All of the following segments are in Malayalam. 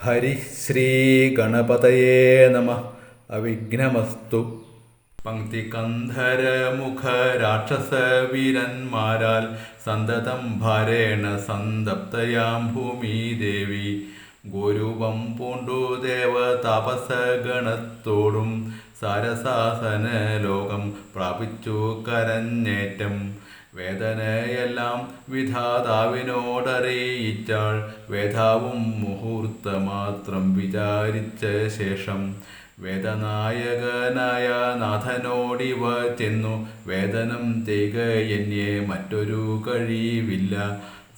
ഹരി ശ്രീ ഗണപതയേ നമഃ. അവിഘ്നമസ്തു. പങ്ക്തി കന്ധരമുഖ രാക്ഷസ വീരന്മാരാൽ സന്തതം ഭാരേണ സന്തപ്തയാം ഭൂമി ദേവി ഗോരൂപം പൂണ്ടു ദേവതാപസഗണത്തോടും സാരസാസന ലോകം പ്രാപിച്ചു കരഞ്ഞേറ്റം. വേദനയെല്ലാം വിധാതാവിനോടറിയിച്ചാൾ. വേദാവും മുഹൂർത്തമാത്രം വിചാരിച്ച ശേഷം വേദനായകനായ നാഥനോടിവ ചെന്നു. വേദനം ചെയ്ക എന്നേ മറ്റൊരു കഴിവില്ല.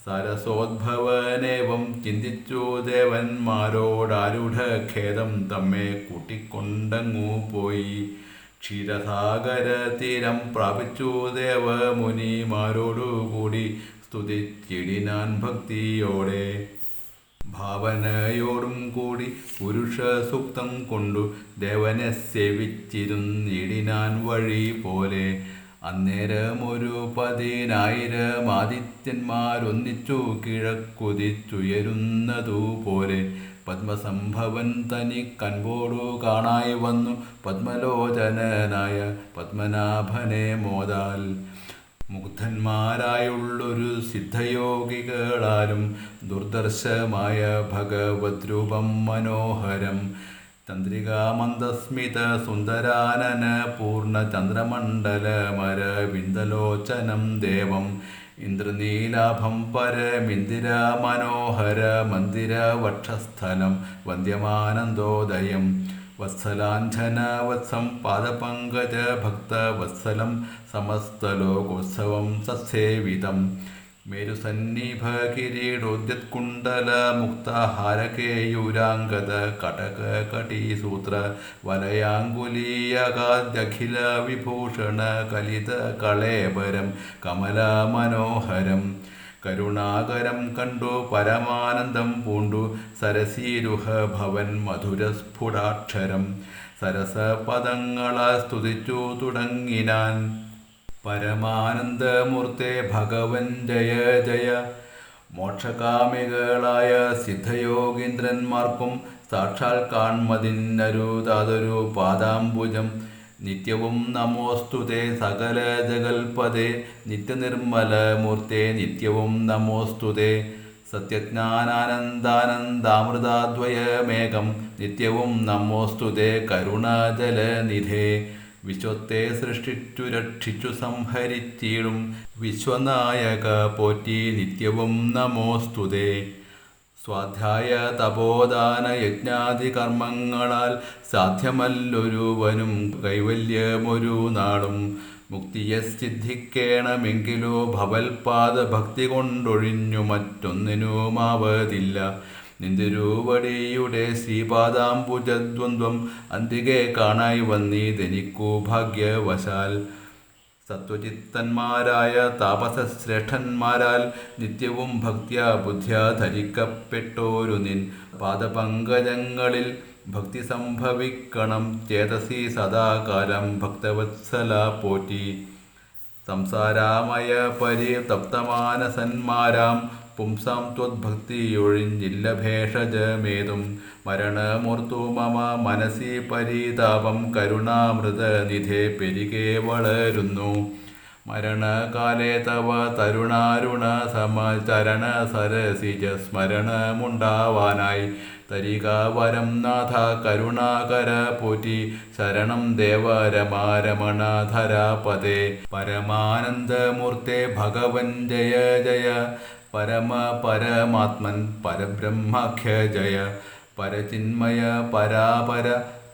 സരസോദ്ഭവനേവം ചിന്തിച്ചു ദേവന്മാരോടാരുഢഖേദം തമ്മെ കൂട്ടിക്കൊണ്ടങ്ങു പോയി. ക്ഷീരസാഗര തീരം പ്രാപിച്ചു ദേവമുനിമാരോടുകൂടി സ്തുതിച്ചിടിനാൻ ഭക്തിയോടെ. ഭാവനയോടും കൂടി പുരുഷ സൂക്തം കൊണ്ടു ദേവനെ സേവിച്ചിരുന്നിടിനാൻ വഴി പോലെ. അന്നേരമൊരു 10,000 ആദിത്യന്മാരൊന്നിച്ചു കിഴക്കുതിച്ചുയരുന്നതുപോലെ പത്മസംഭവൻ തനിക്കൻപോടു കാണായി വന്നു. പത്മലോചനനായ പത്മനാഭനെ മോദാൽ മുഗ്ധന്മാരായുള്ളൊരു സിദ്ധയോഗികളാലും ദുർദർശമായ ഭഗവദ്രൂപം മനോഹരം. ചന്ദ്രികാമന്ദസ്മിത സുന്ദരാനന പൂർണ്ണ ചന്ദ്രമണ്ഡലമരവിന്ദലോചനം ദേവം ഇന്ദ്രനീലാഭം പരമിന്ദിര മനോഹര മന്ദിര വക്ഷസ്ഥലം വന്ദ്യമാനന്ദോദയം. വത്സലാഞ്ജന വത്സം പാദപങ്കജ ഭക്തവത്സലം സമസ്തലോകോത്സവം സസേവിതം. മേരുസന്നിഭ കിരീടോദ്യത്കുണ്ടല മുക്തഹാരകേയൂരാംഗത കടക കടീസൂത്ര വലയാങ്കുലീയകാദ്യഖില വിഭൂഷണ കലിത കളേബരം കമല മനോഹരം. കരുണാകരം കണ്ടു പരമാനന്ദം പൂണ്ടു സരസീരുഹ ഭവൻ മധുരസ്ഫുടാക്ഷരം. സരസപദങ്ങളാൽ സ്തുതിച്ചു തുടങ്ങിനാൻ. പരമാനന്ദമൂർത്തേ ഭഗവൻ ജയ ജയ. മോക്ഷകാമികളായ സിദ്ധയോഗീന്ദ്രന്മാർക്കും സാക്ഷാൽ കാൺമതിന്നരുതാതൊരു പാദാംബുജം. നിത്യവും നമോസ്തുതേ സകല ജഗൽപദേ നിത്യനിർമ്മലമൂർത്തേ നിത്യവും നമോസ്തുതേ. സത്യജ്ഞാനാനന്ദാനന്ദാമൃതാദ്വയമേകം നിത്യവും നമോസ്തുതേ കരുണാജലനിധേ. വിശ്വത്തെ സൃഷ്ടിച്ചു രക്ഷിച്ചു സംഹരിച്ചിടും വിശ്വനായക പോറ്റി നിത്യവും നമോസ്തുതേ. സ്വാധ്യായ തപോദാന യജ്ഞാദി കർമ്മങ്ങളാൽ സാധ്യമല്ലൊരുവനും കൈവല്യമൊരു നാളും. മുക്തിയെ സിദ്ധിക്കേണമെങ്കിലോ ഭവൽപാദ ഭക്തി കൊണ്ടൊഴിഞ്ഞു മറ്റൊന്നിനുമാവതില്ല. നിന്തിരുവടിയുടെ ശ്രീപാദാംബുജദ്വന്ദ്വം അന്തികെ കാണായി വന്നീതെനിക്കു ഭാഗ്യവശാൽ. സത്വചിത്തന്മാരായ താപസശ്രേഷ്ഠന്മാരാൽ നിത്യവും ഭക്ത്യാ ബുദ്ധ്യാ ധരിക്കപ്പെട്ടോരു നിൻ പാദപങ്കജങ്ങളിൽ ഭക്തി സംഭവിക്കണം ചേതസി സദാകാലം ഭക്തവത്സല പോറ്റി. സംസാരാമയ പരിതപ്തമാനസന്മാരാം പുംസാം ത്വദ്ഭക്തിയൊഴിഞ്ഞില്ല ഭേഷജമേതും. മരണമൂർത്തു മമ മനസി പരിതാപം കരുണാമൃതനിധേ പെരികെ വളരുന്നു. മരണകാലേ തവ തരുണാരുണ സമചരണ സരസിജ സ്മരണമുണ്ടാവാനായി തരിക വരം നാഥ കരുണാകര പോറ്റി. ശരണം ദേവരമാരമണ ധരാപദേ. പരമാനന്ദമൂർത്തേ ഭഗവൻ ജയ ജയ. പരമ പരമാത്മൻ പരബ്രഹ്മാഖ്യ ജയ. പരചിന്മയ പരാപര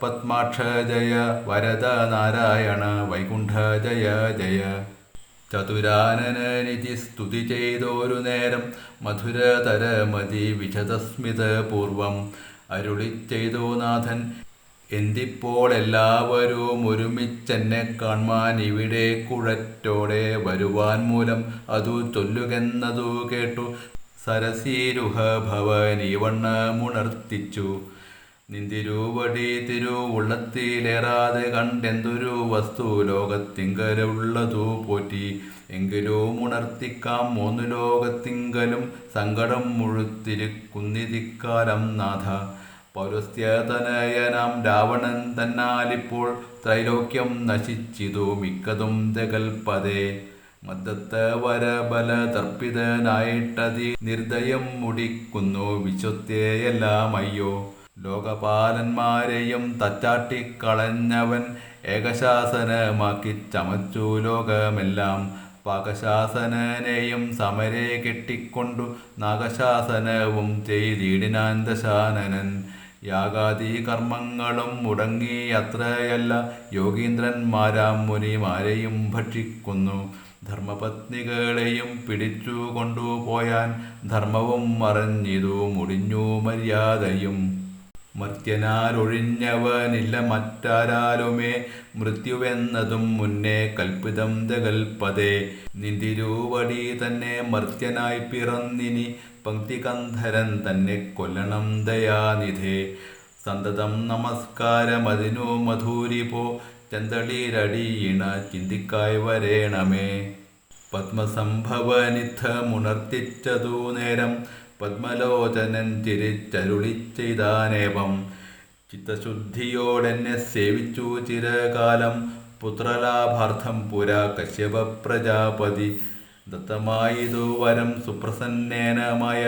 പത്മാക്ഷ ജയ. വരദ നാരായണ വൈകുണ്ഠ ജയ ജയ. ചതുരാനനനിധി സ്തുതി ചെയ്തൊരു നേരം മധുരതരമതി വിശദസ്മിത പൂർവം അരുളിച്ചെയ്തു നാഥൻ. എന്തിപ്പോൾ എല്ലാവരും ഒരുമിച്ചെന്നെ കാൺമാൻ ഇവിടെ കുഴറ്റോടെ വരുവാൻ മൂലം അതു ചൊല്ലുകെന്നതു കേട്ടു സരസീരുഹ ഭവൻ ഈ വണ്ണമുണർത്തിച്ചു. നിന്തിരുവടി തിരുവുള്ളത്തിലേറാതെ കണ്ടെന്തൊരു വസ്തു ലോകത്തിങ്കലുള്ളതു പോറ്റി. എങ്കിലും ഉണർത്തിക്കാം മൂന്നു ലോകത്തിങ്കലും സങ്കടം മുഴുത്തിരിക്കുന്നിരിക്കാലം നാഥ. പൗലസ്ത്യതനയനാം രാവണൻ തന്നാലിപ്പോൾ ത്രൈലോക്യം നശിച്ചിതു മിക്കതും തികൽപ്പതേ. മദ്ദത്ത വരബല തർപ്പിതനായിട്ടതി നിർദ്ദയം മുടിക്കുന്നു വിശ്വത്തെയെല്ലാം അയ്യോ. ലോകപാലന്മാരെയും തച്ചാട്ടിക്കളഞ്ഞവൻ ഏകശാസനമാക്കി ചമച്ചു ലോകമെല്ലാം. പാകശാസനനെയും സമരെ കെട്ടിക്കൊണ്ടു നാഗശാസനവും ചെയ്തിടിനാൻ ദശാനനൻ. യാഗാദി കർമ്മങ്ങളും മുടങ്ങി അത്രയല്ല യോഗീന്ദ്രന്മാരാം മുനിമാരെയും ഭക്ഷിക്കുന്നു. ധർമ്മപത്നികളെയും പിടിച്ചു കൊണ്ടുപോയാൻ ധർമ്മവും മറഞ്ഞിതു മുടിഞ്ഞു മര്യാദയും. മർത്യനാരൊഴിഞ്ഞവനില്ല മറ്റാരാലുമേ മൃത്യുവെന്നതും മുന്നേ കൽപ്പിതം തികൽപ്പതേ. നിന്തിരുവടി തന്നെ മർത്യനായി പിറന്നിനി പങ്ക്തികന്ധരൻ തന്നെ കൊല്ലണം ദയാനിധേ. സന്തതം നമസ്കാരമതിനു മധുരിപോ ചന്തളിരടിയിണ ചിന്തിക്കായി വരേണമേ. പത്മസംഭവനിദ്ധമുണർത്തിച്ചതു നേരം പത്മലോചനൻ തിരിച്ചരുളി ചെയ്താനേവം. ചിത്തശുദ്ധിയോടെന്നെ സേവിച്ചു ചിരകാലം പുത്രലാഭാർത്ഥം പുരാ കശ്യപ പ്രജാപതി. ദത്തമായിതു വരം സുപ്രസന്നേനമായ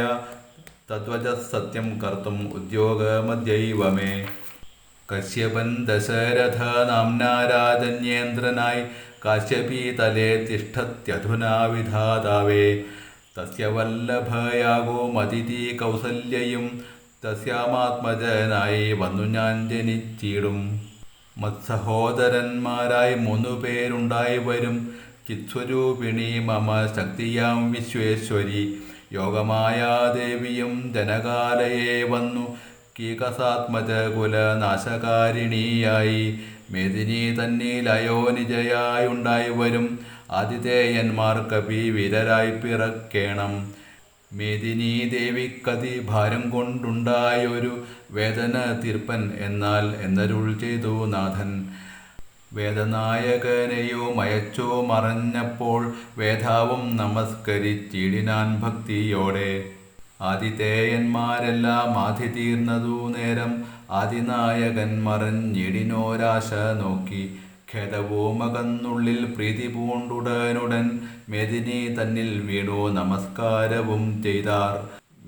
തദ്വച സത്യം കർത്തും ഉദ്യോഗമദ്യൈവമേ. കശ്യപൻ ദശരഥ നാംനാ രാജന്യേന്ദ്രനായി കാശ്യപീതലേ തിഷ്ഠത്യധുനാ വിധാതാവേ. തസ്യ വല്ലഭയാകോ മതിഥി കൗസല്യയും തസ്യാമാത്മജനായി വന്നു ഞാൻ ജനിച്ചിടും. മത്സഹോദരന്മാരായി 3 പേരുണ്ടായി വരും ചിത്സ്വരൂപിണി മമ ശക്തിയാം വിശ്വേശ്വരി. യോഗമായാദേവിയും ജനകാലയെ വന്നു കീകസാത്മജ കുലനാശകാരിണിയായി. മേദിനി തന്നിലയോനിജയായുണ്ടായി വരും ആതിഥേയന്മാർ കപി വീരരായി പിറക്കേണം. മേദിനി ദേവിക്കതി ഭാരം കൊണ്ടുണ്ടായൊരു വേദന തീർപ്പൻ എന്നാൽ എന്നരുൾ ചെയ്തു നാഥൻ. വേദനായകനെയും അയച്ചു മറഞ്ഞപ്പോൾ വേദാവും നമസ്കരിച്ചിടിനാൻ ഭക്തിയോടെ. ആതിഥേയന്മാരെല്ലാം ആധി തീർന്നതു നേരം ആദിനായകൻ മറഞ്ഞിടിനോരാശ നോക്കി. ഖേദവുമകന്നുള്ളിൽ പ്രീതി പൂണ്ടുടനുടൻ മേദിനി തന്നിൽ വീണു നമസ്കാരവും ചെയ്താർ.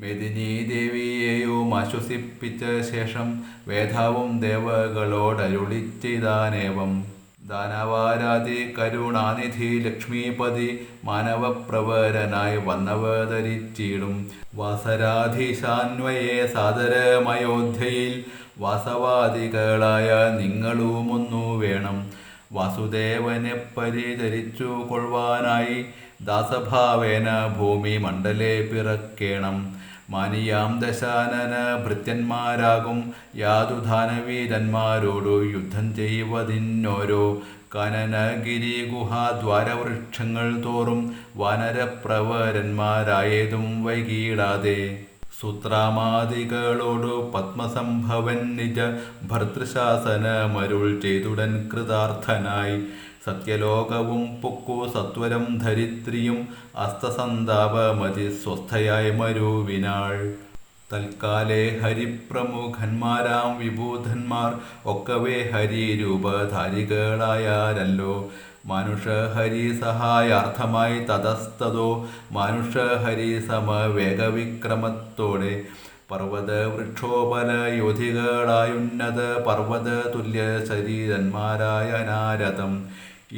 മേദിനി ദേവിയെയും ആശ്വസിപ്പിച്ച ശേഷം വേദാവും ദേവകളോടരുളി ചെയ്താനേവം. ദാനവാരാധി കരുണാനിധി ലക്ഷ്മീപതി മാനവപ്രവരനായി വന്നവതരിച്ചിടും. വാസരാധീശാന്വയെ സാദരമയോധ്യയിൽ വാസവാദികളായ നിങ്ങളുമൊന്നു വേണം. വാസുദേവനെ പരിചരിച്ചു കൊള്ളുവാനായി ദാസഭാവേന ഭൂമി മണ്ഡലേ പിറക്കേണം. മാനിയാം ദശാനന ഭൃത്യന്മാരാകും യാതുധാനവീരന്മാരോടു യുദ്ധം ചെയ്വതിന്നോരോ. കാനനഗിരി ഗുഹാദ്വാരവൃക്ഷങ്ങൾ തോറും വാനരപ്രവരന്മാരായതും വൈകിടാതെ. സൂത്രാമാദികളോടു പത്മസംഭവൻ നിജ ഭർതൃശാസനമരുൾ ചെയ്തുടൻ കൃതാർത്ഥനായി. സത്യലോകവും പൊക്കു സത്വരം ധരിത്രിയും അസ്തസന്താപമതി സ്വസ്ഥയായി മരുവിനാൾ. തൽക്കാലേ ഹരിപ്രമുഖന്മാരാം വിഭൂധന്മാർ ഒക്കവേ ഹരിരൂപധാരികളായാരല്ലോ. മാനുഷഹരി സഹായാർത്ഥമായി തതസ്തതോ മാനുഷഹരി സമവേഗവിക്രമത്തോടെ. പർവ്വത വൃക്ഷോപലയോധികളായുന്നത പർവ്വത തുല്യ ശരീരന്മാരായ നാരദം.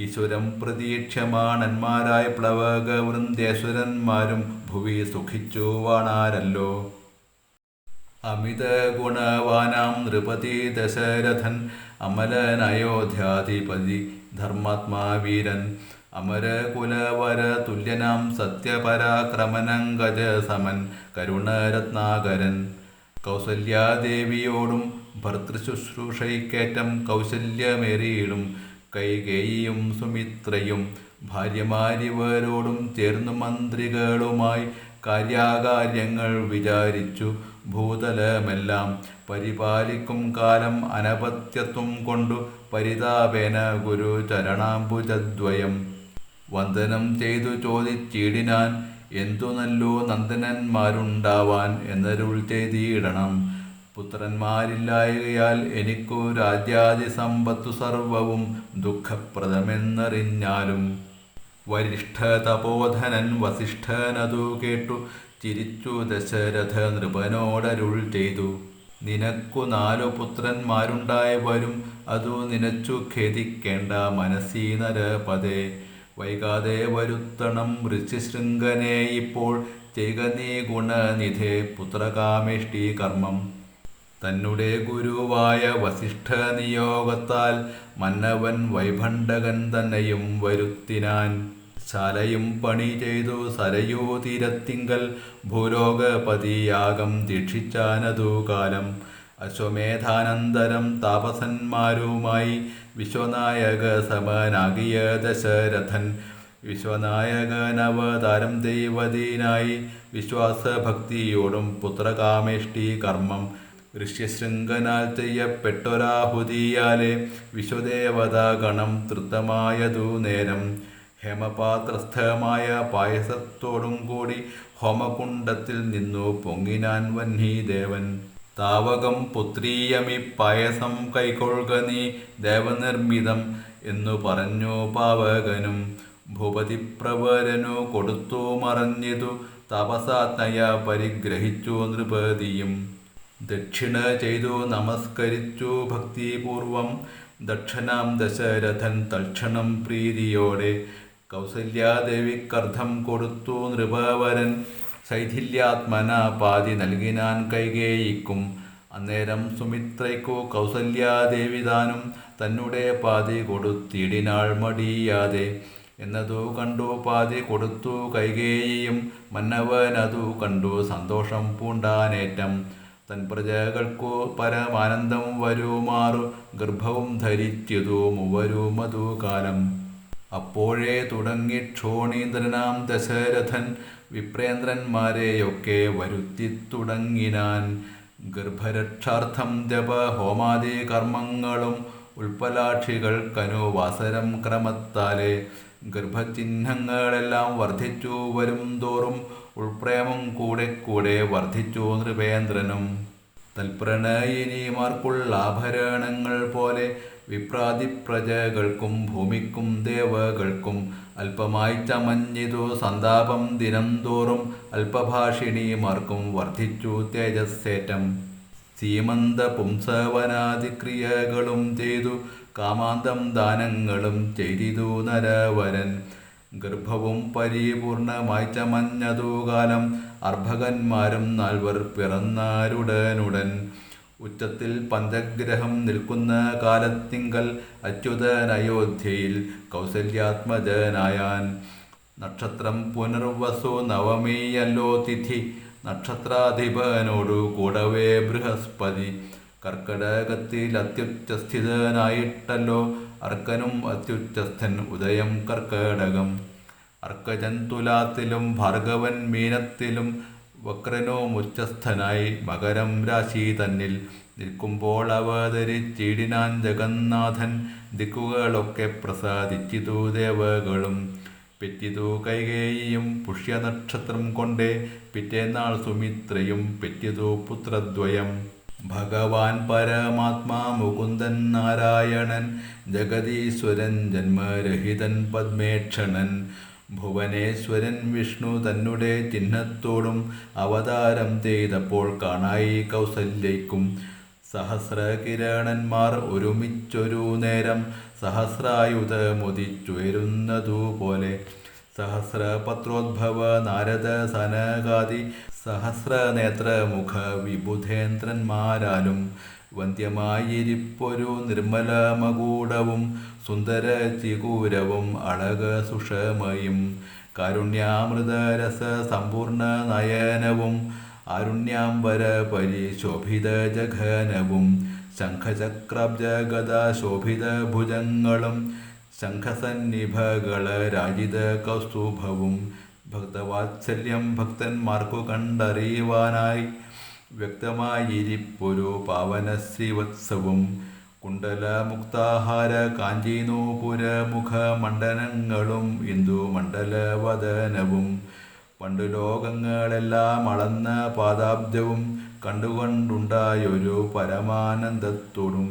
ഈശ്വരം പ്രതീക്ഷ്യമാണന്മാരായ പ്ലവക വൃന്ദേശ്വരന്മാരും ഭുവി സുഖിച്ചു വാണാരല്ലോ. അമിത ഗുണവാനാം നൃപതി ദശരഥൻ അമലനയോധ്യാധിപതി ധർമാത്മാ വീരൻ. അമരകുലവര തുല്യനാം സത്യപരാക്രമനങ്കജ സമൻ കരുണരത്നാകരൻ. കൗസല്യാദേവിയോടും ഭർതൃശുശ്രൂഷയ്ക്കേറ്റം കൗശല്യമേറിയിടും കൈകേയിയും സുമിത്രയും. ഭാര്യമാരിവരോടും ചേർന്നു മന്ത്രികളുമായി കാര്യാകാര്യങ്ങൾ വിചാരിച്ചു ഭൂതലമെല്ലാം. പരിപാലിക്കും കാലം അനപത്യത്വം കൊണ്ടു പരിതാപേന ഗുരുചരണാംബുജദ്വയം. വന്ദനം ചെയ്തു ചോദിച്ചിടിനാൻ, എന്തു നല്ലോ നന്ദനന്മാരുണ്ടാവാൻ എന്നരുൾ ചെയ്തിടണം. പുത്രന്മാരില്ലായകയാൽ എനിക്കു രാജ്യാദി സമ്പത്തു സർവവും ദുഃഖപ്രദമെന്നറിഞ്ഞാലും. വരിഷ്ഠ തപോധനൻ വസിഷ്ഠനതു കേട്ടു ചിരിച്ചു ദശരഥ നൃപനോടരുൾ ചെയ്തു, നിനക്കു 4 പുത്രന്മാരുണ്ടായി വരും, അതു നിനച്ചു ഖേദിക്കേണ്ട മനസ്സി നരപദേ. വൈകാതെ വരുത്തണം ഋഷ്യശൃംഖനെ ഇപ്പോൾ, ചെയ്ക നീ ഗുണനിധേ പുത്രകാമേഷ്ടി കർമ്മം. തന്നെ ഗുരുവായ വസിഷ്ഠ നിയോഗത്താൽ മന്നവൻ വൈഭണ്ഡകൻ തന്നെയും വരുത്തിനാൻ. ശാലയും പണി ചെയ്തു സരയൂ തീരത്തിങ്കൽ ഭൂലോകപതിയാഗം ദീക്ഷിച്ചാനതു കാലം. അശ്വമേധാനന്തരം താപസന്മാരുമായി വിശ്വനായക സമനാകിയ ദശരഥൻ. വിശ്വനായകനവതാരം ദൈവതീനായി വിശ്വാസഭക്തിയോടും പുത്രകാമേഷ്ടി കർമ്മം ഋഷ്യശൃംഖനാൽ ചെയ്യപ്പെട്ടൊരാഹുതിയാലെ വിശ്വദേവതാഗണം തൃപ്തമായതു നേരം. ഹേമപാത്രസ്ഥമായ പായസത്തോടും കൂടി ഹോമകുണ്ഡത്തിൽ നിന്നു പൊങ്ങിനാൻ വഹ്നിദേവൻ. താവകം പുത്രീയമി പായസം കൈക്കൊള്ളുക നീ ദേവനിർമ്മിതം എന്നു പറഞ്ഞു പാവകനും. ഭൂപതിപ്രവരനു കൊടുത്തു മറഞ്ഞിതു തപസാജ്ഞയ പരിഗ്രഹിച്ചു നൃപതിയും. ദക്ഷിണ ചെയ്തു നമസ്കരിച്ചു ഭക്തിപൂർവം ദക്ഷനാം ദശരഥൻ തൽക്ഷണം പ്രീതിയോടെ. കൗസല്യാദേവിക്കർദ്ധം കൊടുത്തു നൃപവരൻ, ശൈഥില്യാത്മന പാതി നൽകിനാൻ കൈകേയിക്കും. അന്നേരം സുമിത്രയ്ക്കു കൗസല്യാദേവിതാനും തന്നെ പാതി കൊടുത്തിടിനാൾ മടിയാതെ. എന്നതു കണ്ടു പാതി കൊടുത്തു കൈകേയിയും, മന്നവനതു കണ്ടു സന്തോഷം പൂണ്ടാനേറ്റം. തൻ പ്രജകൾക്കു പരമാനന്ദം വരുമാറു ഗർഭവും ധരിച്ചതു മൂവരുമതു കാലം. അപ്പോഴേ തുടങ്ങി ക്ഷോണീന്ദ്രനാം ദശരഥൻ വിപ്രേന്ദ്രന്മാരെയൊക്കെ വരുത്തി തുടങ്ങിനാൻ. ഗർഭരക്ഷാർത്ഥം ജപ ഹോമാദി കർമ്മങ്ങളും ഉൽപ്പലാക്ഷികൾക്കനുവാസരം ക്രമത്താലെ. ഗർഭചിഹ്നങ്ങളെല്ലാം വർദ്ധിച്ചു വരും തോറും ഉൾപ്രേമം കൂടെ കൂടെ വർദ്ധിച്ചു നൃപേന്ദ്രനും. തൽപ്രണയിനിമാർക്കുള്ള ആഭരണങ്ങൾ പോലെ വിപ്രാതിപ്രജകൾക്കും ഭൂമിക്കും ദേവകൾക്കും അല്പമായി ചമഞ്ഞിതു സന്താപം ദിനം തോറും. അല്പഭാഷിണിമാർക്കും വർദ്ധിച്ചു തേജസ്സേറ്റം. സീമന്ത പുംസവനാദിക്രിയകളും ചെയ്തു കാമാന്തം ദാനങ്ങളും ചെയ്തിതു നരവരൻ. ഗർഭവും പരിപൂർണമായി ചമഞ്ഞതു കാലം. അർഭകന്മാരും 4 പിറന്നാരുടനുടൻ. ഉച്ചത്തിൽ പഞ്ചഗ്രഹം നിൽക്കുന്ന കാലത്തിങ്കൽ അച്യുതനയോധ്യയിൽ കൗസല്യാത്മജനായാൻ. നക്ഷത്രം പുനർവസു നവമിയല്ലോ തിഥി. നക്ഷത്രാധിപനോടു കൂടവേ ബൃഹസ്പതി. കർക്കടകത്തിൽ അത്യുച്ചസ്ഥിതനായിട്ടല്ലോ അർക്കനും അത്യുച്ചസ്ഥൻ ഉദയം കർക്കടകം. അർക്കജൻ തുലാത്തിലും ഭാർഗവൻ മീനത്തിലും വക്രനോ മുച്ചസ്ഥനായി മകരം രാശി തന്നിൽ. നിൽക്കുമ്പോൾ അവതരിച്ചിടിനാൻ ജഗന്നാഥൻ. ദിക്കുകളൊക്കെ പ്രസാദിച്ചിതു ദേവകളും. പെറ്റിതു കൈകേയിയും പുഷ്യനക്ഷത്രം കൊണ്ടേ. പിറ്റേന്നാൾ സുമിത്രയും പെറ്റിതു പുത്രദ്വയം. ഭഗവാൻ പരമാത്മാ മുകുന്ദൻ നാരായണൻ. ജഗദീശ്വരൻ ജന്മരഹിതൻ പദ്മേക്ഷണൻ. ഭുവനേശ്വരൻ വിഷ്ണു തന്നെ ചിഹ്നത്തോടും അവതാരം ചെയ്തപ്പോൾ കാണായി കൗസല്യയ്ക്കും. സഹസ്രകിരണന്മാർ ഒരുമിച്ചൊരു നേരം സഹസ്രായുധമുദിച്ചുയരുന്നതുപോലെ. സഹസ്രപത്രോദ്ഭവ നാരദ സനകാദി സഹസ്രനേത്രമുഖ വിബുധേന്ദ്രന്മാരാലും വന്ധ്യമായിരിപ്പൊരു നിർമ്മലമകൂടവും സുന്ദര ചികൂരവും അളക സുഷമയും. കാരുണ്യാമൃതരസ സമ്പൂർണ്ണ നയനവും ആരുണ്യാംബര പരിശോഭിത ജഘനവും. ശംഖചക്രബ്ജഗദ ശോഭിത ഭുജങ്ങളും ശംഖസന്നിഭകള രാജിത കൗസ്തുഭവും. ഭക്തവാത്സല്യം ഭക്തന്മാർക്കു കണ്ടറിയുവാനായി വ്യക്തമായിരിപ്പൊരു പാവന ശ്രീവത്സവും. കുണ്ടലമുക്താഹാര കാഞ്ചീനൂപുര മുഖമണ്ഡലങ്ങളും ഇന്ദുമണ്ഡലവദനവും പണ്ടു ലോകങ്ങളെല്ലാം അളന്ന പാദാബ്ജവും കണ്ടുകൊണ്ടുണ്ടായൊരു പരമാനന്ദത്തോടും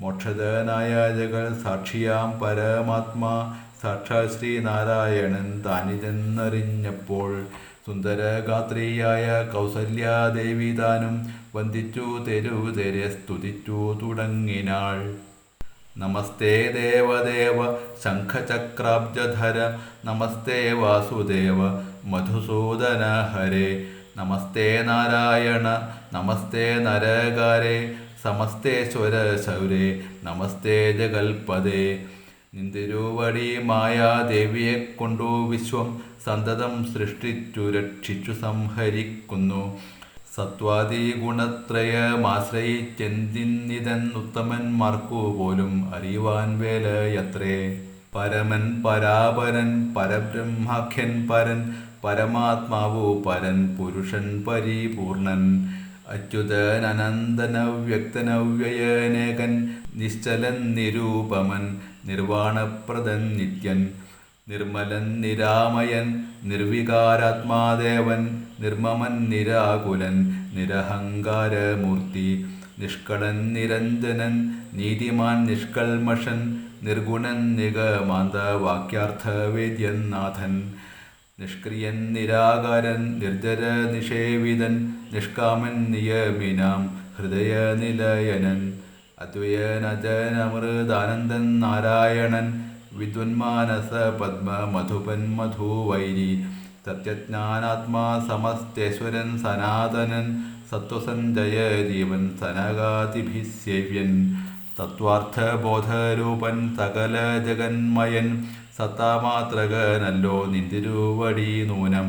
മോക്ഷദനായ ജഗൽ സാക്ഷിയാം പരമാത്മാ സാക്ഷാൽ ശ്രീനാരായണൻ താനിതെന്നറിഞ്ഞപ്പോൾ സുന്ദരഗാത്രിയായ കൗസല്യാദേവി താനും വന്ദിച്ചു തെരുതെരെ സ്തുതിച്ചു തുടങ്ങിനാൾ. നമസ്തേ ദേവദേവ ശംഖചക്രാബ്ജധര നമസ്തേ വാസുദേവ മധുസൂദന ഹരേ നമസ്തേ നാരായണ നമസ്തേ നരകാരേ സമസ്തേശ്വര ശൗരേ നമസ്തേ ജഗൽപദേ. നിന്തിരുവടി മായാദേവിയെ കൊണ്ടു വിശ്വം സന്തതം സൃഷ്ടിച്ചു രക്ഷിച്ചു സംഹരിക്കുന്നു. സത്വാദി ഗുണത്രയമാശ്രയിച്ചെന്തിന്നിതെന്നുത്തമന്മാർക്കു പോലും അറിയുവാൻ വേലയത്രേ. പരമൻ പരാപരൻ പരബ്രഹ്മാഖ്യൻ പരൻ പരമാത്മാവു പരൻ പുരുഷൻ പരിപൂർണൻ അച്യുതൻ അനന്തനവ്യക്തനവ്യയനേകൻ നിശ്ചലൻ നിരൂപമൻ നിർവാണപ്രദൻ നിത്യൻ നിർമ്മലൻ നിരാമയൻ നിർവികാരാത്മാദേവൻ നിർമ്മമൻ നിരാകുലൻ നിരഹങ്കാരമൂർത്തി നിഷ്കളൻ നിരഞ്ജനൻ നീതിമാൻ നിഷ്കൽമഷൻ നിർഗുണൻ നിഗമാന്ത വാക്യാർത്ഥവേദ്യൻ നാഥൻ നിഷ്ക്രിയൻ നിരാകാരൻ നിർജര നിഷേവിതൻ നിഷ്കാമൻ നിയമിനാം ഹൃദയനിലയനൻ അദ്വയനജനമൃതാനന്ദൻ നാരായണൻ വിദ്വന്മാനസ പദ്മ മധുപൻ മധുവൈരി സത്യജ്ഞാനാത്മാ സമസ്തേശ്വരൻ സനാതനൻ സത്വസഞ്ജയ ജീവൻ സനകാതിഭിസേവ്യൻ തത്വാർത്ഥബോധരൂപൻ സകല ജഗന്മയൻ സത്താമാത്രകനല്ലോ നിന്തിരുവടി നൂനം.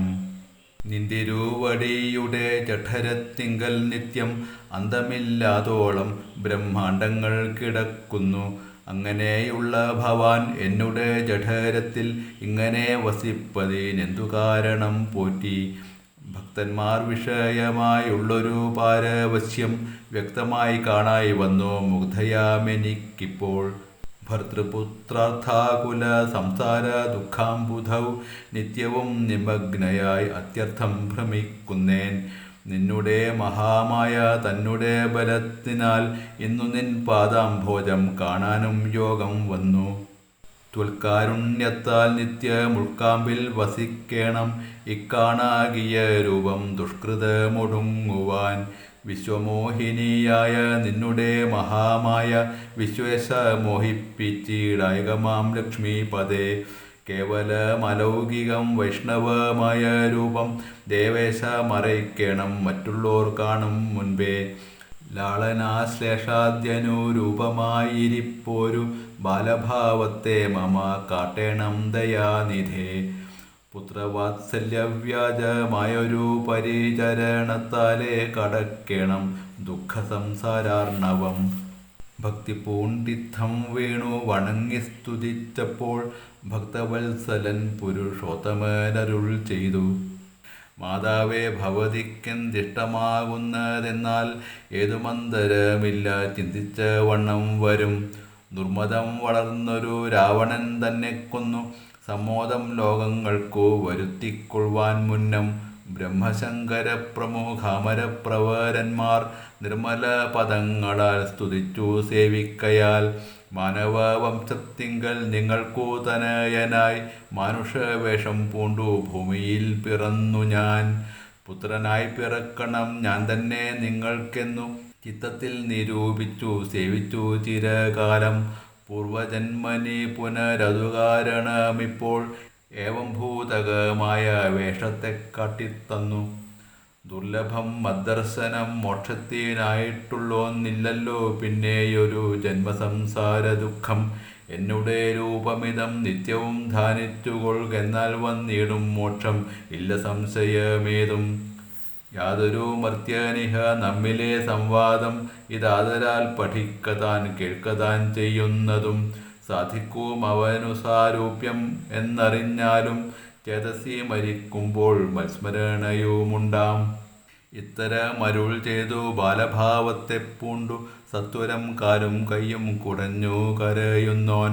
നിന്തിരുവടിയുടെ ജഠരത്തിങ്കൽ നിത്യം അന്തമില്ലാതോളം ബ്രഹ്മാണ്ടങ്ങൾ കിടക്കുന്നു. അങ്ങനെയുള്ള ഭവാൻ എന്നുടെ ജഠരത്തിൽ ഇങ്ങനെ വസിപ്പതിനെന്തു കാരണം പോറ്റി? ഭക്തന്മാർ വിഷയമായുള്ളൊരു പാരവശ്യം വ്യക്തമായി കാണായി വന്നു മുഗ്ധയാമെനിക്കിപ്പോൾ. ഭർതൃപുത്രാർത്ഥാകുല സംസാര ദുഃഖാംബുധൗ നിത്യവും നിമഗ്നയായി അത്യർത്ഥം ഭ്രമിക്കുന്നേൻ. നിന്നുടെ മഹാമായ തന്നെ ബലത്തിനാൽ ഇന്നു നിൻ പാദാംഭോജം കാണാനും യോഗം വന്നു. ത്വൽക്കാരുണ്യത്താൽ നിത്യമുൾക്കാമ്പിൽ വസിക്കേണം ഇക്കാണാകിയ രൂപം ദുഷ്കൃതമൊടുങ്ങുവാൻ. വിശ്വമോഹിനിയായ നിന്നുടെ മഹാമായ വിശ്വേശ മോഹിപ്പിച്ചിടായകമാം ലക്ഷ്മീപദേ. കേവലമലൗകികം വൈഷ്ണവമായ രൂപം ദേവേശ മറയ്ക്കേണം മറ്റുള്ളോർ കാണും മുൻപേ. ലാളനാശ്ലേഷാദ്യനുരൂപമായിരിപ്പോരു ബാലഭാവത്തെ മമ കാട്ടേണം ദയാനിധേ. പുത്രവാത്സല്യവ്യാജമായൊരു പരിചരണത്താലേ കടക്കേണം ദുഃഖസംസാരാർണവം. ഭക്തി പൂണ്ടിത്തം വീണു വണങ്ങി സ്തുതിച്ചപ്പോൾ ഭക്തവത്സലൻ പുരുഷോത്തമനരുൾ ചെയ്തു. മാതാവേ, ഭവതിക്കെന്തിഷ്ടമാകുന്നതെന്നാൽ ഏതുമന്തരമില്ല ചിന്തിച്ച വണ്ണം വരും. ദുർമതം വളർന്നൊരു രാവണൻ തന്നെ കൊന്നു സമ്മോദം ലോകങ്ങൾക്കു വരുത്തിക്കൊള്ളുവാൻ മുന്നം. ബ്രഹ്മശങ്കര പ്രമുഖാമരപ്രവരന്മാർ നിർമ്മല പദങ്ങളാൽ സ്തുതിച്ചു സേവിക്കയാൽ മാനവവംശത്തിങ്കൽ നിങ്ങൾക്കു തനയനായി മാനുഷവേഷം പൂണ്ടു ഭൂമിയിൽ പിറന്നു ഞാൻ. പുത്രനായി പിറക്കണം ഞാൻ തന്നെ നിങ്ങൾക്കെന്നു ചിത്തത്തിൽ നിരൂപിച്ചു സേവിച്ചു ചിരകാലം. പൂർവജന്മനി പുനരതുകാരണമിപ്പോൾ ഏവം ഭൂതകമായ വേഷത്തെ കാട്ടിത്തന്നു. ദുർലഭം മദ്ദർശനം മോക്ഷത്തിനായിട്ടുള്ളോന്നില്ലല്ലോ പിന്നെയൊരു ജന്മസംസാര ദുഃഖം. എന്നുടെ രൂപമിതം നിത്യവും ധ്യാനിച്ചുകൊള്ളുകെന്നാൽ വന്നിടും മോക്ഷം ഇല്ല സംശയമേതും. യാതൊരു മർത്യനിഹ നമ്മിലെ സംവാദം ഇതാദരാൽ പഠിക്കതാൻ കേൾക്കതാൻ ചെയ്യുന്നതും. സാധിക്കും അവനു സാരൂപ്യം എന്നറിഞ്ഞാലും ചേതസി മരിക്കുമ്പോൾ മത്സ്മരണയുമുണ്ടാം. ഇത്തരമരുൾ ചെയ്തു ബാലഭാവത്തെ പൂണ്ടു സത്വരം കാലും കയ്യും കുടഞ്ഞു കരയുന്നോൻ.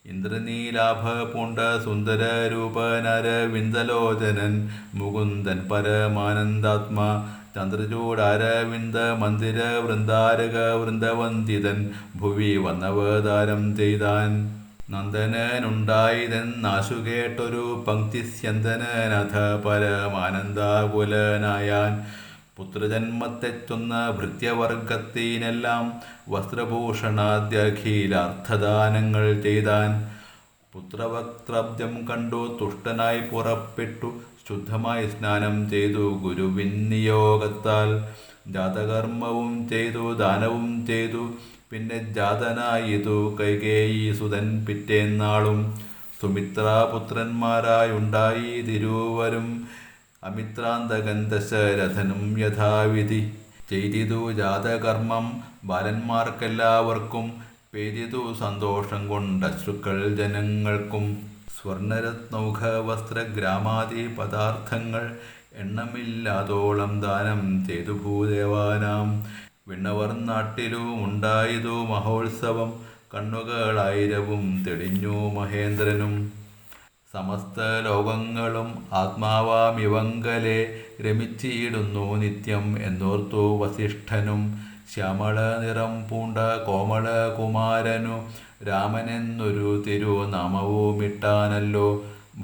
ഇന്ദ്രനീലാഭ പൂണ്ട സുന്ദരരൂപനരവിന്ദലോചനൻ മുകുന്ദൻ പരമാനന്ദാത്മാ. ചന്ദ്രചൂഡാരവിന്ദ മന്ദിര വൃന്ദാരക വൃന്ദവന്ദിതൻ ഭുവി വന്നവതാരം ചെയ്താൻ. നന്ദനനുണ്ടായതെന്നാശു കേട്ടൊരു പങ്ക്തിസ്യന്തനനഥ പരമാനന്ദാകുലനായാൻ. പുത്രജന്മത്തെ ചൊന്ന ഭൃത്യവർഗത്തിനെല്ലാം വസ്ത്രഭൂഷണാദ്യഖിലാർത്ഥദാനങ്ങൾ ചെയ്താൻ. പുത്രവക്ത്രബ്ജം കണ്ടു തുഷ്ടനായി പുറപ്പെട്ടു ശുദ്ധമായി സ്നാനം ചെയ്തു ഗുരുവിൻ നിയോഗത്താൽ. ജാതകർമ്മവും ചെയ്തു ദാനവും ചെയ്തു പിന്നെ ജാതനായിതു കൈകേയീസുതൻ പിറ്റേന്നാളും. സുമിത്രാപുത്രന്മാരായുണ്ടായി തിരുവരും അമിത്രാന്തകൻ ദശരഥനും യഥാവിധി. ചെയ്തിതു ജാതകർമ്മം ബാലന്മാർക്കെല്ലാവർക്കും പെയ്തിതു സന്തോഷം കൊണ്ടശ്രുക്കൾ ജനങ്ങൾക്കും. സ്വർണരത്നൗഘ വസ്ത്രഗ്രാമാദി പദാർത്ഥങ്ങൾ എണ്ണമില്ലാതോളം ദാനം ചെയ്തു ഭൂദേവാനാം. വിണ്ണവർ നാട്ടിലും ഉണ്ടായതു മഹോത്സവം കണ്ണുകളായിരവും തെളിഞ്ഞു മഹേന്ദ്രനും. സമസ്ത ലോകങ്ങളും ആത്മാവാമിവങ്കലെ രമിച്ചിടുന്നു നിത്യം എന്നോർത്തു വസിഷ്ഠനും. ശ്യാമള നിറം പൂണ്ട കോമള കുമാരനു രാമനെന്നൊരു തിരുനാമവുമിട്ടാനല്ലോ.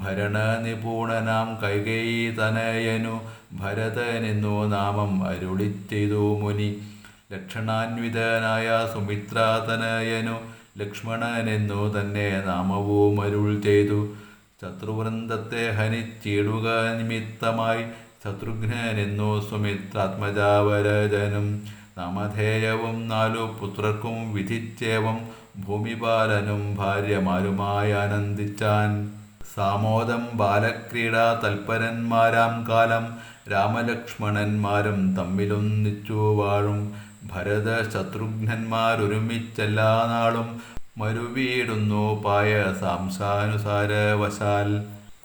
ഭരണ നിപുണനാം കൈകേയി തനയനു ഭരതനെന്നു നാമം അരുളിച്ചെയ്തു മുനി. ലക്ഷണാന്വിതനായ സുമിത്രാതനയനു ലക്ഷ്മണനെന്നു തന്നെ നാമവും അരുൾ ചെയ്തു. ശത്രുവൃന്ദത്തെ ഹനിച്ചിടുക നിമിത്തമായി ശത്രുഘ്നെന്നു സുമിത്രാത്മജാവരജനും. നാമധേയവും 4 പുത്രർക്കും വിധിച്ചേവം ഭൂമിപാലനും ഭാര്യമാരുമായി ആനന്ദിച്ചാൻ. സാമോദം ബാലക്രീഡ തൽപരന്മാരാം കാലം രാമലക്ഷ്മണന്മാരും തമ്മിലൊന്നിച്ചു വാഴും. ഭരത ശത്രുഘ്നന്മാരൊരുമിച്ചെല്ലാ നാളും മരുവീടുന്നു പായസാംശാനുസാരവശാൽ.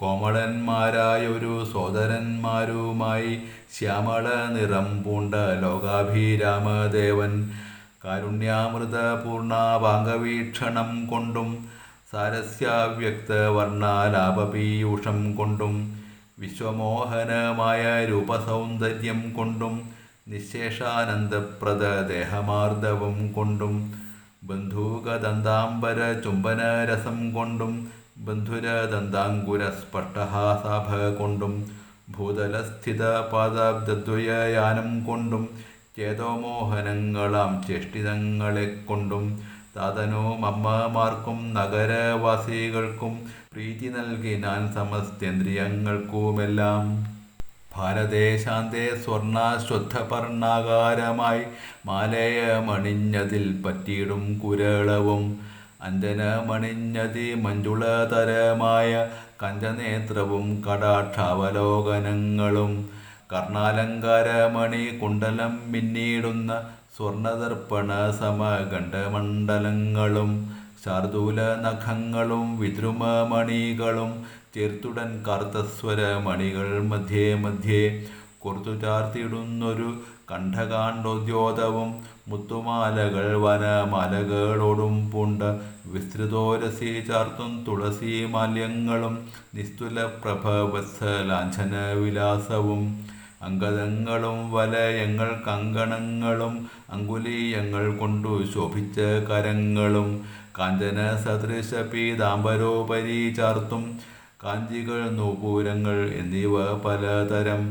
കോമളന്മാരായൊരു സോദരന്മാരുമായി ശ്യാമള നിറം പൂണ്ട ലോകാഭിരാമദേവൻ. കാരുണ്യാമൃതപൂർണാപാംഗവീക്ഷണം കൊണ്ടും സാരസ്യാവ്യക്തവർണ്ണാലാപപീയൂഷം കൊണ്ടും വിശ്വമോഹനമായ രൂപസൗന്ദര്യം കൊണ്ടും നിശേഷാനന്ദപ്രദ ദേഹമാർദ്ദവം കൊണ്ടും ബന്ധൂകദന്താംബര ചുംബനരസം കൊണ്ടും ബന്ധുരദന്താങ്കുര സ്പഷ്ടഹാസാഭ കൊണ്ടും ഭൂതലസ്ഥിത പാദാബ്ദദ്വയയാനം കൊണ്ടും ചേതോമോഹനങ്ങളാം ചേഷ്ടിതങ്ങളെ കൊണ്ടും താതനും അമ്മമാർക്കും നഗരവാസികൾക്കും പ്രീതി നൽകിനാൻ സമസ്തേന്ദ്രിയങ്ങൾക്കുമെല്ലാം. ഭാരതേശാന്തേ സ്വർണാശ്വത്ഥപർണാകാരമായി മാലയമണിഞ്ഞതിൽ പറ്റിയിടും കുരളവും. അഞ്ജനമണിഞ്ഞതി മഞ്ജുളതരമായ കഞ്ചനേത്രവും കടാക്ഷാവലോകനങ്ങളും. കർണാലങ്കാരമണി കുണ്ടലം മിന്നിടുന്ന സ്വർണദർപ്പണ സമഗണ്ഡമണ്ഡലങ്ങളും. ശാർദൂല നഖങ്ങളും വിദ്രുമമണികളും ചേർത്തുടൻ കാർത്തസ്വരമണികൾ മധ്യേ മധ്യേ കൊർത്തു ചാർത്തിടുന്നൊരു കണ്ഠകാണ്ഡോദ്യോതവും. മുത്തുമാലകൾ വനമാലകളോടും പൂണ്ട വിസ്തൃതോരസി ചാർത്തും തുളസി മാല്യങ്ങളും നിസ്തുല പ്രഭവത്സലാഞ്ചന വിലാസവും. അങ്കദങ്ങളും വലയങ്ങൾ കങ്കണങ്ങളും അങ്കുലീയങ്ങൾ കൊണ്ടു ശോഭിച്ച കരങ്ങളും. കാഞ്ചന സദൃശ പീതാംബരോപരി ചാർത്തും കാഞ്ചികൾ നൂപൂരങ്ങൾ എന്നിവ പലതരം.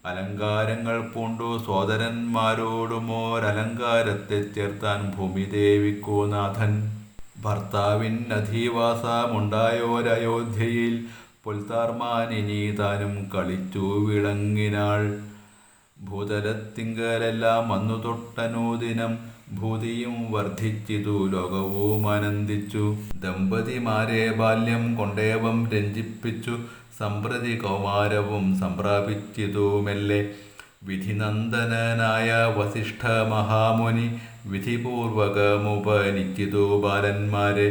അലങ്കാരങ്ങൾ പൂണ്ടു സോദരന്മാരോടുമോരലങ്കാരത്തെ ചേർത്താൻ ഭൂമിദേവിക്കു നാഥൻ. ഭർത്താവിനധിവാസമുണ്ടായോരയോധ്യയിൽ പൊൽത്താർമാനിനി താനും കളിച്ചു വിളങ്ങിനാൾ. ഭൂതലത്തിങ്കലെല്ലാം വന്നു തൊട്ടനൂദിനം ഭൂതിയും വർദ്ധിച്ചിതു ലോകവും ആനന്ദിച്ചു. ദമ്പതിമാരെ ബാല്യം കൊണ്ടേവം രഞ്ജിപ്പിച്ചു സമ്പ്രതി കൗമാരവും സംപ്രാപിച്ചിതു മെല്ലെ. വിധിനന്ദനായ വസിഷ്ഠ മഹാമുനി വിധിപൂർവകമുപനിച്ചിതു ബാലന്മാരെ.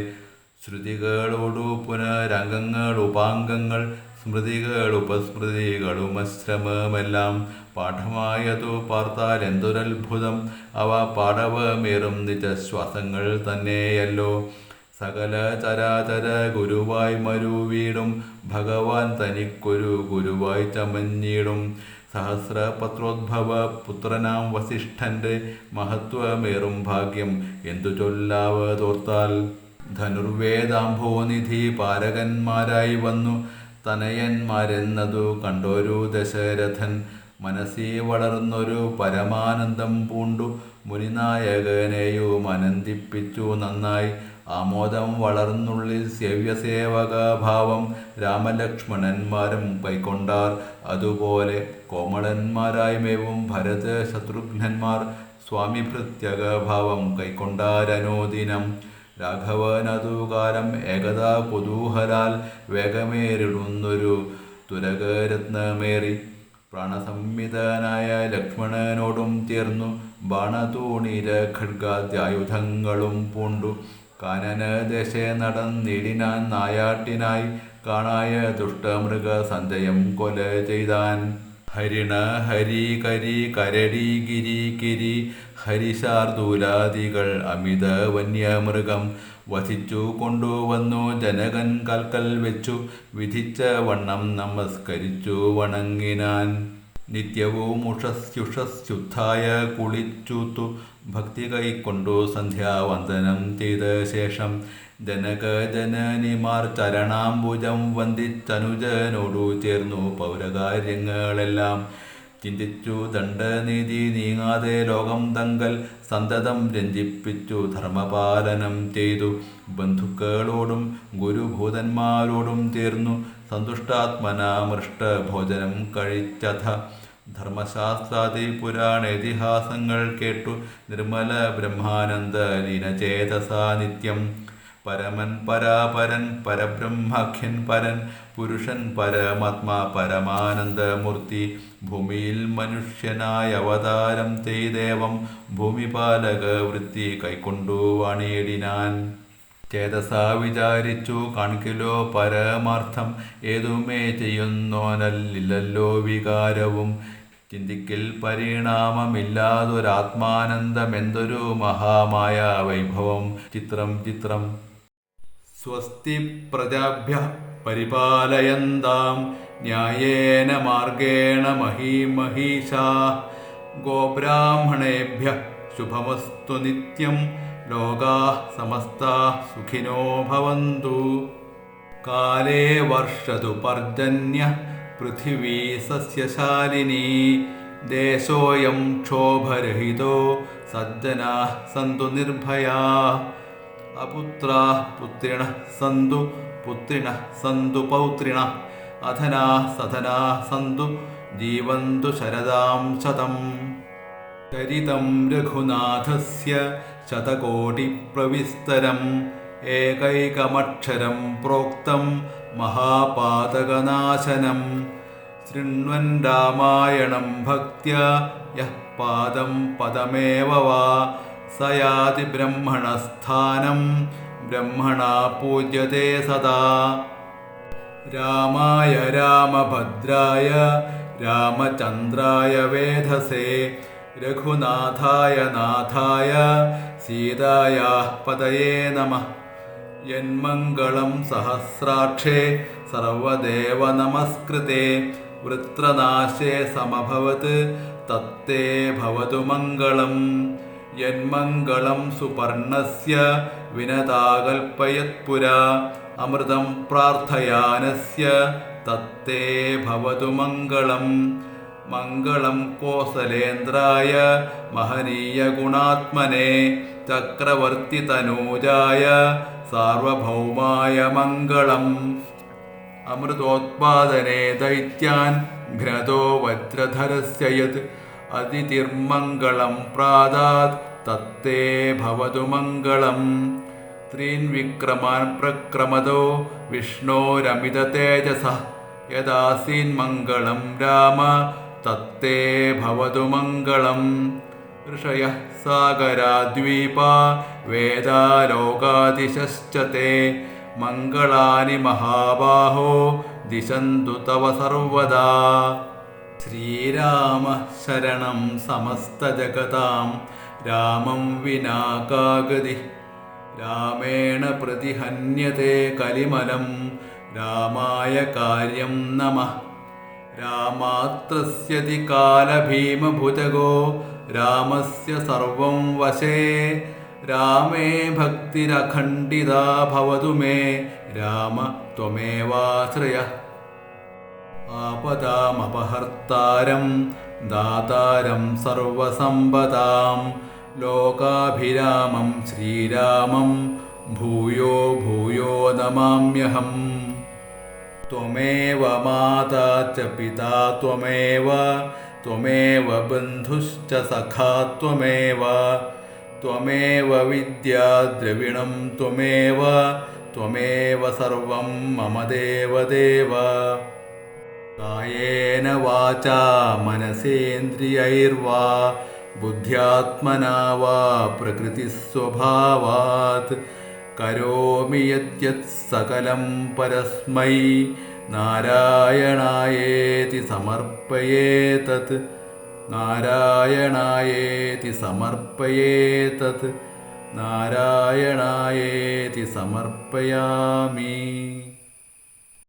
ശ്രുതികളോടു പുനരംഗങ്ങൾ ഉപാംഗങ്ങൾ സ്മൃതികളുപസ്മൃതികളുമശ്രമമെല്ലാം പാഠമായതു പാർത്താൽ എന്തൊരത്ഭുതം. അവ പാടവമേറും നിജശ്വാസങ്ങൾ തന്നെയല്ലോ. സകല ചരാചര ഗുരുവായി മരുവീടും ഭഗവാൻ തനിക്കൊരു ഗുരുവായി ചമഞ്ഞിടും. സഹസ്രപത്രോദ്ഭവ പുത്രനാം വസിഷ്ഠന്റെ മഹത്വമേറും ഭാഗ്യം എന്തു ചൊല്ലാവതോർത്താൽ. ധനുർവേദാംഭോനിധി പാരകന്മാരായി വന്നു തനയന്മാരെന്നതു കണ്ടൊരു ദശരഥൻ. മനസ്സി വളർന്നൊരു പരമാനന്ദം പൂണ്ടു മുനിനായകനെയും ആനന്ദിപ്പിച്ചു നന്നായി. ആമോദം വളർന്നുള്ളിൽ സേവ്യസേവകഭാവം രാമലക്ഷ്മണന്മാരും കൈക്കൊണ്ടാർ. അതുപോലെ കോമളന്മാരായി മേവും ഭരത ശത്രുഘ്നന്മാർ സ്വാമിഭൃത്യകഭാവം കൈക്കൊണ്ടാരനുദിനം. രാഘവനതുകാലം ഏകദാ കുതൂഹലാൽ വേഗമേറിടുന്നൊരു തുരകരത്നമേറി പ്രാണസംഹിതനായ ലക്ഷ്മണനോടും ചേർന്നു ബാണതൂണിര ഖഡ്ഗാദ്യായുധങ്ങളും പൂണ്ടു. കാനനദേശേ നടന്നിടിനാൻ നായാട്ടിനായി കാണായ ദുഷ്ടമൃഗ സഞ്ജയം കൊല ചെയ്താൻ. ഹരിണ ഹരി കരി കരടി ഗിരി കിരി ഹരിശാർദൂലാദികൾ അമിത വന്യമൃഗം വധിച്ചു കൊണ്ടുവന്നു ജനകൻ കൽക്കൽ വെച്ചു വിധിച്ച വണ്ണം നമസ്കരിച്ചു വണങ്ങിനാൻ. നിത്യവും ഉഷസ്യുഷസ്യുദ്ധായ കുളിച്ചൂത്തു ഭക്തി കൈക്കൊണ്ടു സന്ധ്യാവന്ദനം ചെയ്ത ശേഷം ജനക ജനനിമാർ ചരണാംബുജം വന്ദിച്ചനുജനോടു ചേർന്നു പൗരകാര്യങ്ങളെല്ലാം ചിന്തിച്ചു. ദണ്ഡനീതി നീങ്ങാതെ ലോകം തങ്കൽ സന്തതം രഞ്ജിപ്പിച്ചു ധർമ്മപാലനം ചെയ്തു. ബന്ധുക്കളോടും ഗുരുഭൂതന്മാരോടും ചേർന്നു സന്തുഷ്ടാത്മനാമൃഷ്ട ഭോജനം കഴിച്ചഥ. ധർമ്മശാസ്ത്രാദി പുരാണേതിഹാസങ്ങൾ കേട്ടു നിർമ്മല ബ്രഹ്മാനന്ദ ലീനചേതസാ നിത്യം. പരമൻ പരാപരൻ പരബ്രഹ്മാഖ്യൻ പരൻ പുരുഷൻ പരമാത്മാ പരമാനന്ദമൂർത്തി ഭൂമിയിൽ മനുഷ്യനായ അവതാരം ചെയ്തേവം ഭൂമിപാലക വൃത്തി കൈക്കൊണ്ടു വാണിയിടിനാൻ. ചേതസാ വിചാരിച്ചു കാൺകിലോ പരമാർത്ഥം ഏതുമേ ചെയ്യുന്നോനല്ലില്ലല്ലോ വികാരവും. ചിന്തിക്കിൽ പരിണാമമില്ലാതൊരാത്മാനന്ദമെന്തൊരു മഹാമായ വൈഭവം ചിത്രം ചിത്രം. സ്വസ്തി പ്രജാഭ്യഃ പരിപാലയന്താം ന്യായേന മാർഗേണ മഹീമഹീഷാഃ. ഗോബ്രാഹ്മണേഭ്യഃ ശുഭമസ്തു നിത്യം. ലോകാഃ സമസ്താഃ സുഖിനോ ഭവന്തു. കാലേ വർഷതു പർജന്യഃ പൃഥിവീ സസ്യശാലിനീ. ദേശോയം ക്ഷോഭരഹിതോ സജ്ജനാഃ സന്തു നിർഭയാഃ. അപുത്രാഃ പുത്രിണഃ സന്തു പുത്രിണഃ സന്തു പൗത്രിണഃ. അധനാഃ സധനാഃ സന്തു ജീവന്തു ശരദാം ശതം. ചരിതം രഘുനാഥസ്യ ശതകോടിപ്രവിസ്തരം. ഏകൈകമക്ഷരം പ്രോക്തം മഹാപാതകനാശനം. ശൃണ്വൻ രാമായണം ഭക്ത്യാ യഃ പാദം പദമേവ വാ. സ യാതി ബ്രഹ്മണസ്ഥാനം ബ്രഹ്മണാ പൂജ്യതേ സദാ. രാമായ രാമഭദ്രായ രാമചന്ദ്രായ വേധസേ. രഘുനാഥായ നാഥായ സീതായാഃ പതയേ നമഃ. യന്മംഗളം സഹസ്രാക്ഷേ സർവദേവ നമസ്കൃതേ. വൃത്രനാശേ സമഭവത് തത്തേ ഭവതു മംഗളം. യന്മംഗളം സുപർണസ്യ വിനതാകൽപ്പയത്പുരാ. അമൃതം പ്രാർത്ഥയാനസ്യ തത്തേ ഭവതു മംഗളം. മംഗളം കോസലേന്ദ്രായ മഹനീയഗുണാത്മനെ. ചക്രവർത്തിതനൂജായ സാർവഭൗമായ മംഗളം. അമൃതോത്പാദനേ ദൈത്യാൻ ഘ്നതോ വജ്രധരസ്യ യത്. അതിഥിർമംഗളം പ്രാദാത് തത്തേ ഭവതു മംഗളം. ത്രീൻ വിക്രമാൻ പ്രക്രമതോ വിഷ്ണോരമിത തേജസഃ. യദാസീൻ മംഗളം രാമ തത്തേ ഭവതു മംഗളം. ഋഷയഃ സാഗരാദ്വീപാ വേദാലോകാദിശശ്ച തേ. മംഗളാനി മഹാബാഹോ ദിശന്തു തവ സർവദാ. ശ്രീരാമ ശരണം സമസ്തജഗതാം രാമം വിനാ കാ ഗതി. രാമേണ പ്രതിഹന്യത്തെ കലിമലം രാമായ കാര്യം നമഃ. രാമാത്രസ്യതി കാലഭീമഭുജഗോ രാമസ്യ സർവം വശേ. രാമേ ഭക്തിരഖണ്ഡിതാ ഭവതു മേ രാമ ത്വമേവാശ്രയഃ. ആപദാമപഹർത്താരം ദാതാരം സർവസമ്പദാം ലോകാഭിരാമം ശ്രീരാമം ഭൂയോ ഭൂയോ നമാമ്യഹം. ത്വമേവ മാതാ ച പിതാ ത്വമേവ ത്വമേവ ബന്ധുശ്ച സഖാ ത്വമേവ ത്വമേവ വിദ്യാ ദ്രവിണം ത്വമേവ ത്വമേവ സർവം മമ ദേവദേവ. കായേന വാചാ മനസേന്ദ്രിയൈർവാ ബുദ്ധ്യാത്മനാ വാ പ്രകൃതിസ്വഭാവാത് കരോമി യദ്യത് സകലം പരസ്മൈ നാരായണായേതി സമർപ്പയേതത്. നാരായണായേതി സമർപ്പയേതത്. നാരായണായേതി സമർപ്പയാമി.